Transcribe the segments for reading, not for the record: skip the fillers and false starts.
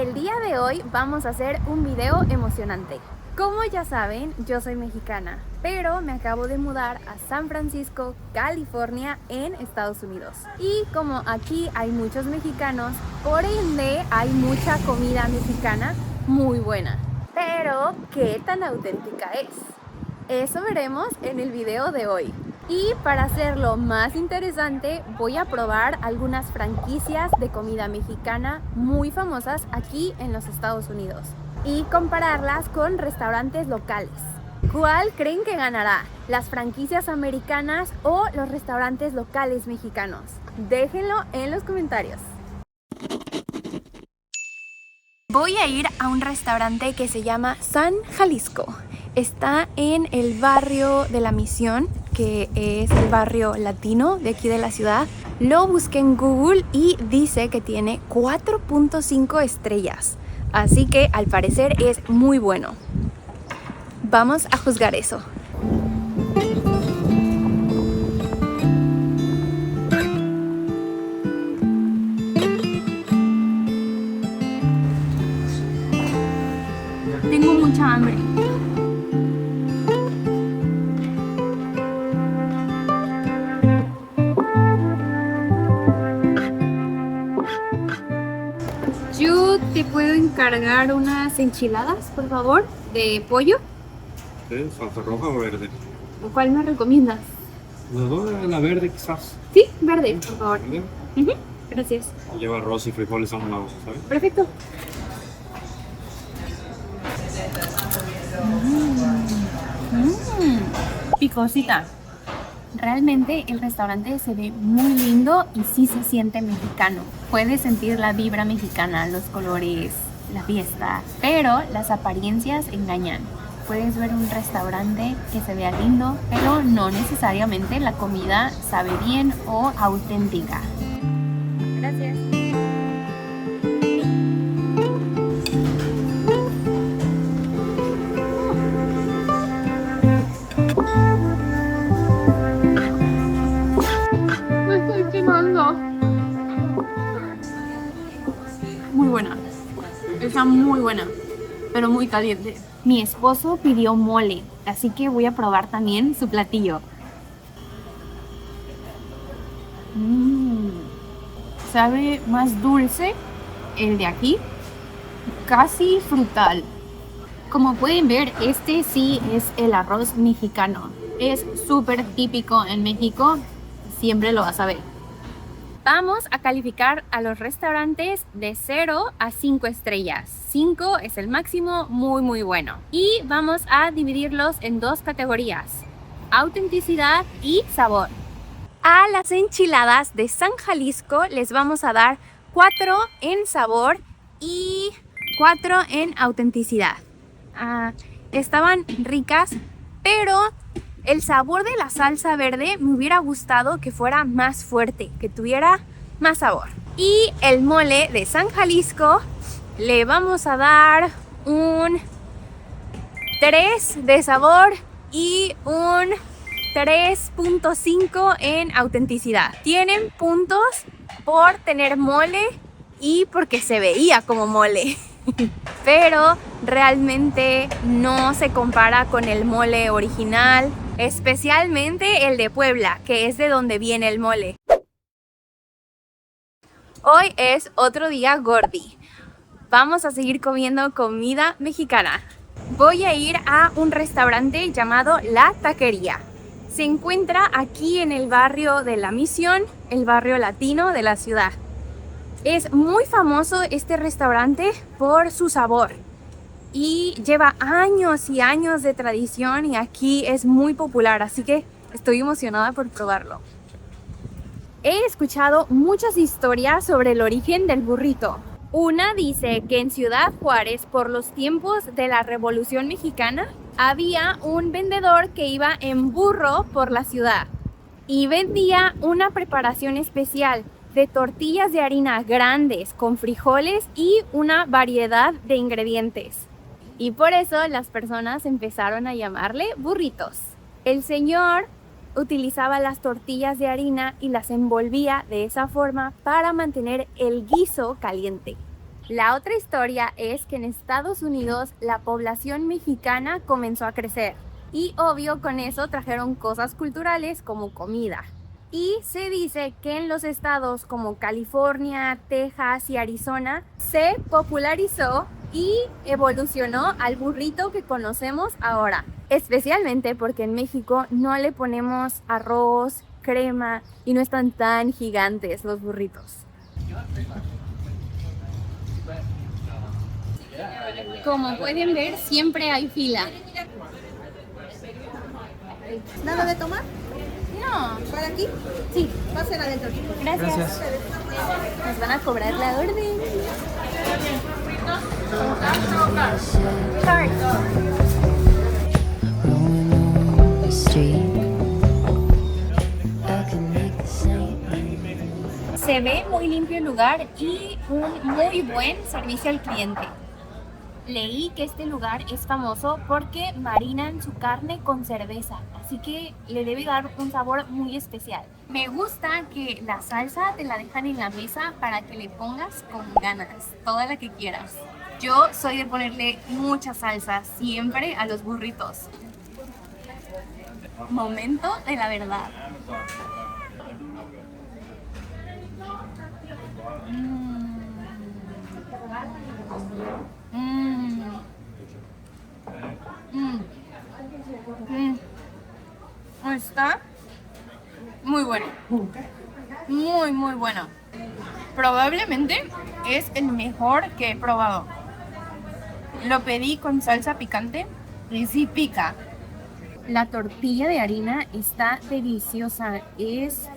El día de hoy vamos a hacer un video emocionante. Como ya saben, yo soy mexicana, pero me acabo de mudar a San Francisco, California, en Estados Unidos. Y como aquí hay muchos mexicanos, por ende hay mucha comida mexicana muy buena. Pero, ¿qué tan auténtica es? Eso veremos en el video de hoy. Y para hacerlo más interesante, voy a probar algunas franquicias de comida mexicana muy famosas aquí en los Estados Unidos y compararlas con restaurantes locales. ¿Cuál creen que ganará? ¿Las franquicias americanas o los restaurantes locales mexicanos? Déjenlo en los comentarios. Voy a ir a un restaurante que se llama San Jalisco. Está en el barrio de La Misión, que es el barrio latino de aquí de la ciudad. Lo busqué en Google y dice que tiene 4.5 estrellas. Así que al parecer es muy bueno. Vamos a juzgar eso. Tengo mucha hambre. Yo te puedo encargar unas enchiladas, por favor, de pollo. ¿Sí? ¿Salsa roja o verde? ¿Cuál me recomiendas? Las dos, la verde quizás. Sí, verde, por favor. ¿Verde? Gracias. Lleva arroz y frijoles a un lado, ¿sabes? Perfecto. Picosita. Realmente el restaurante se ve muy lindo y sí se siente mexicano. Puedes sentir la vibra mexicana, los colores, la fiesta, pero las apariencias engañan. Puedes ver un restaurante que se vea lindo, pero no necesariamente la comida sabe bien o auténtica. Gracias. Me estoy quemando. Muy buena. Está muy buena, pero muy caliente. Mi esposo pidió mole, así que voy a probar también su platillo. Sabe más dulce el de aquí, casi frutal. Como pueden ver, este sí es el arroz mexicano. Es súper típico en México, siempre lo vas a ver. Vamos a calificar a los restaurantes de 0 a 5 estrellas. 5 es el máximo, muy bueno. Y vamos a dividirlos en dos categorías: autenticidad y sabor. A las enchiladas de San Jalisco les vamos a dar 4 en sabor y 4 en autenticidad. Estaban ricas, pero el sabor de la salsa verde me hubiera gustado que fuera más fuerte, que tuviera más sabor. Y el mole de San Jalisco le vamos a dar un 3 de sabor y un 3.5 en autenticidad. Tienen puntos por tener mole y porque se veía como mole. Pero realmente no se compara con el mole original, especialmente el de Puebla, que es de donde viene el mole. Hoy es otro día gordi. Vamos a seguir comiendo comida mexicana. Voy a ir a un restaurante llamado La Taquería. Se encuentra aquí en el barrio de La Misión, el barrio latino de la ciudad. Es muy famoso este restaurante por su sabor y lleva años y años de tradición y aquí es muy popular, así que estoy emocionada por probarlo. He escuchado muchas historias sobre el origen del burrito. Una dice que en Ciudad Juárez, por los tiempos de la Revolución Mexicana, había un vendedor que iba en burro por la ciudad y vendía una preparación especial de tortillas de harina grandes con frijoles y una variedad de ingredientes. Y por eso las personas empezaron a llamarle burritos. El señor utilizaba las tortillas de harina y las envolvía de esa forma para mantener el guiso caliente. La otra historia es que en Estados Unidos la población mexicana comenzó a crecer y obvio con eso trajeron cosas culturales como comida. Y se dice que en los estados como California, Texas y Arizona se popularizó y evolucionó al burrito que conocemos ahora. Especialmente porque en México no le ponemos arroz, crema y no están tan gigantes los burritos. Como pueden ver, siempre hay fila. ¿Nada de tomar? No. ¿Para aquí? Sí. Va a ser adentro, chicos. Gracias. Nos van a cobrar la orden. Sorry. Se ve muy limpio el lugar y un muy buen servicio al cliente. Leí que este lugar es famoso porque marinan su carne con cerveza, así que le debe dar un sabor muy especial. Me gusta que la salsa te la dejan en la mesa para que le pongas con ganas, toda la que quieras. Yo soy de ponerle mucha salsa siempre a los burritos. Momento de la verdad. Está muy bueno, muy bueno. Probablemente es el mejor que he probado. Lo pedí con salsa picante y sí pica. La tortilla de harina está deliciosa, es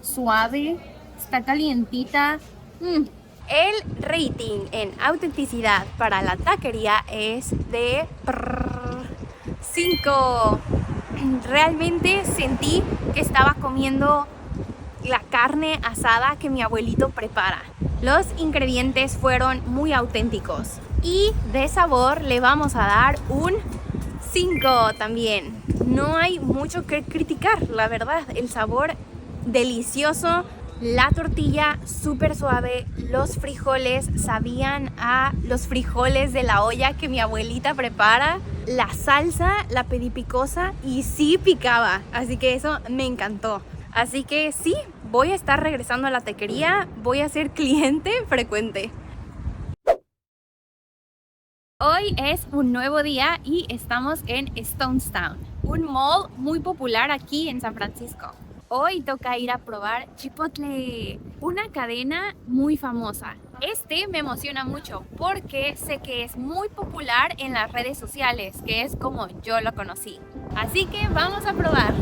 suave, está calientita. El rating en autenticidad para la taquería es de 5. Realmente sentí que estaba comiendo la carne asada que mi abuelito prepara. Los ingredientes fueron muy auténticos y de sabor le vamos a dar un 5 también. No hay mucho que criticar, la verdad. El sabor delicioso, la tortilla súper suave, los frijoles sabían a los frijoles de la olla que mi abuelita prepara. La salsa la pedí picosa y sí picaba, así que eso me encantó. Así que sí, voy a estar regresando a la taquería, voy a ser cliente frecuente. Hoy es un nuevo día y estamos en Stonestown, un mall muy popular aquí en San Francisco. Hoy toca ir a probar Chipotle, una cadena muy famosa. Este me emociona mucho porque sé que es muy popular en las redes sociales, que es como yo lo conocí. Así que vamos a probar.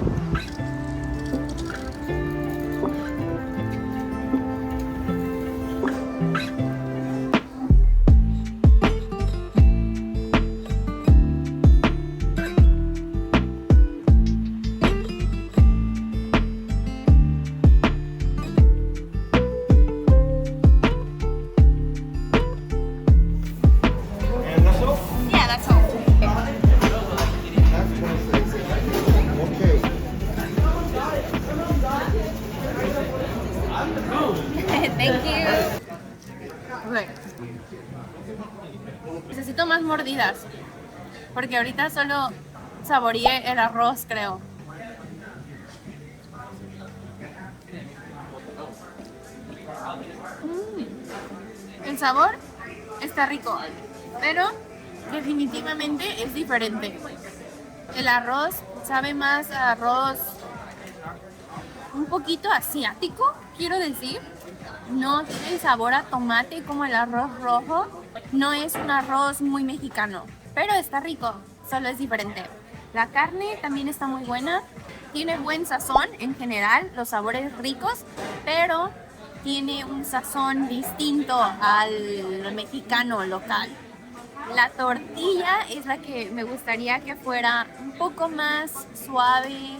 Yeah, that's all. Thank you. Okay. Necesito más mordidas porque ahorita solo saboreé el arroz, creo. El sabor está rico, pero definitivamente es diferente. El arroz sabe más a arroz un poquito asiático, quiero decir. No tiene sabor a tomate como el arroz rojo. No es un arroz muy mexicano, pero está rico, solo es diferente. La carne también está muy buena. Tiene buen sazón en general, los sabores ricos, pero tiene un sazón distinto al mexicano local. La tortilla es la que me gustaría que fuera un poco más suave,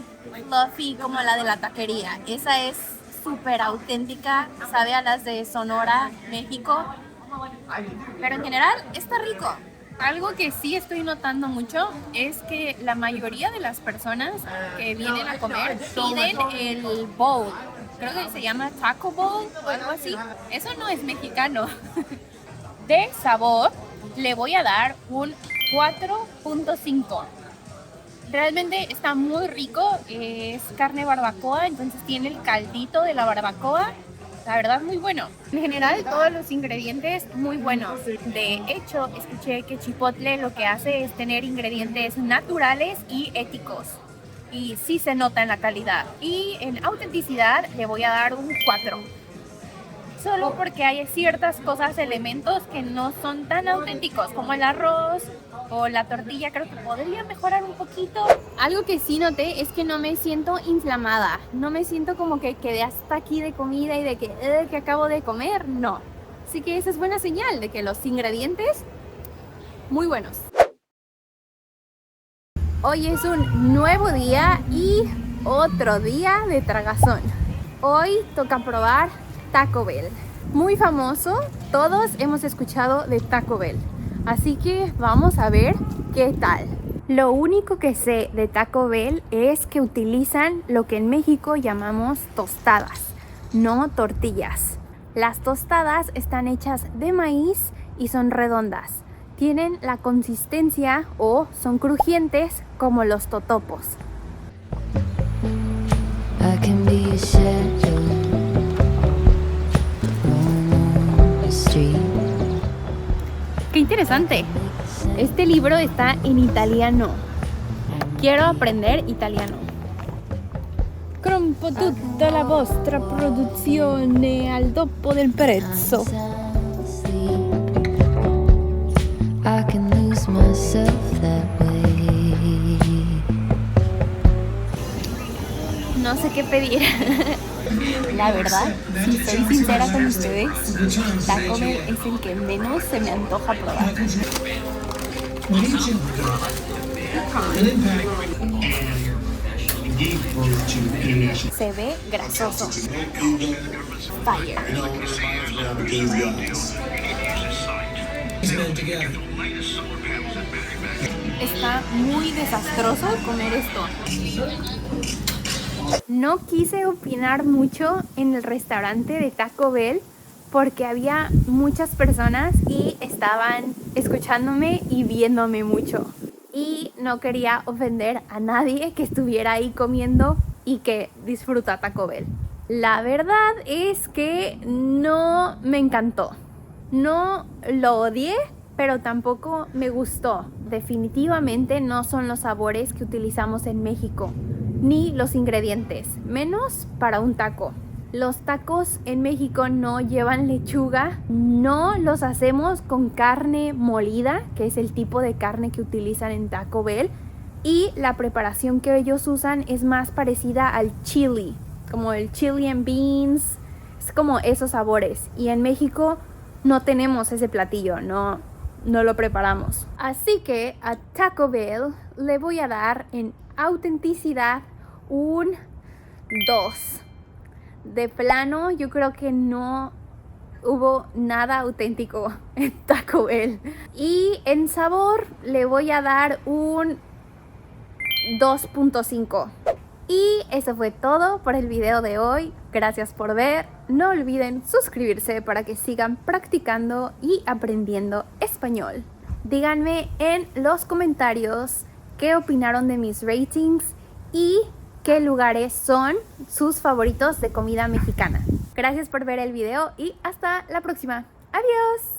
fluffy, como la de la taquería. Esa es súper auténtica, sabe a las de Sonora, México. Pero en general está rico. Algo que sí estoy notando mucho es que la mayoría de las personas que vienen a comer piden el bowl. Creo que se llama taco bowl o algo así. Eso no es mexicano. De sabor le voy a dar un 4.5. Realmente está muy rico, es carne barbacoa, entonces tiene el caldito de la barbacoa. La verdad, muy bueno. En general, todos los ingredientes muy buenos. De hecho, escuché que Chipotle lo que hace es tener ingredientes naturales y éticos. Y sí se nota en la calidad. Y en autenticidad le voy a dar un 4. Solo porque hay ciertas cosas, elementos que no son tan auténticos, como el arroz o la tortilla. Creo que podría mejorar un poquito. Algo que sí noté es que no me siento inflamada. No me siento como que quedé hasta aquí de comida y de que acabo de comer. No. Así que esa es buena señal de que los ingredientes muy buenos. Hoy es un nuevo día y otro día de tragazón. Hoy toca probar Taco Bell. Muy famoso, todos hemos escuchado de Taco Bell. Así que vamos a ver qué tal. Lo único que sé de Taco Bell es que utilizan lo que en México llamamos tostadas, no tortillas. Las tostadas están hechas de maíz y son redondas. Tienen la consistencia o son crujientes como los totopos. I can be a shadow. ¡Qué interesante! Este libro está en italiano. Quiero aprender italiano. Compro tutta la vostra produzione al doppio del prezzo. I can lose myself that way. No sé qué pedir. La verdad, si soy sincera con ustedes, Taco Bell es el que menos se me antoja probar. Se ve grasoso. Fire. Está muy desastroso comer esto. No quise opinar mucho en el restaurante de Taco Bell porque había muchas personas y estaban escuchándome y viéndome mucho. Y no quería ofender a nadie que estuviera ahí comiendo y que disfruta Taco Bell. La verdad es que no me encantó. No lo odié, pero tampoco me gustó. Definitivamente no son los sabores que utilizamos en México, ni los ingredientes, menos para un taco. Los tacos en México no llevan lechuga, no los hacemos con carne molida, que es el tipo de carne que utilizan en Taco Bell, y la preparación que ellos usan es más parecida al chili, como el chili and beans, es como esos sabores. Y en México no tenemos ese platillo, no lo preparamos. Así que a Taco Bell le voy a dar en autenticidad un 2. De plano, yo creo que no hubo nada auténtico en Taco Bell. Y en sabor le voy a dar un 2.5. Y eso fue todo por el video de hoy. Gracias por ver. No olviden suscribirse para que sigan practicando y aprendiendo español. Díganme en los comentarios qué opinaron de mis ratings y qué lugares son sus favoritos de comida mexicana. Gracias por ver el video y hasta la próxima. ¡Adiós!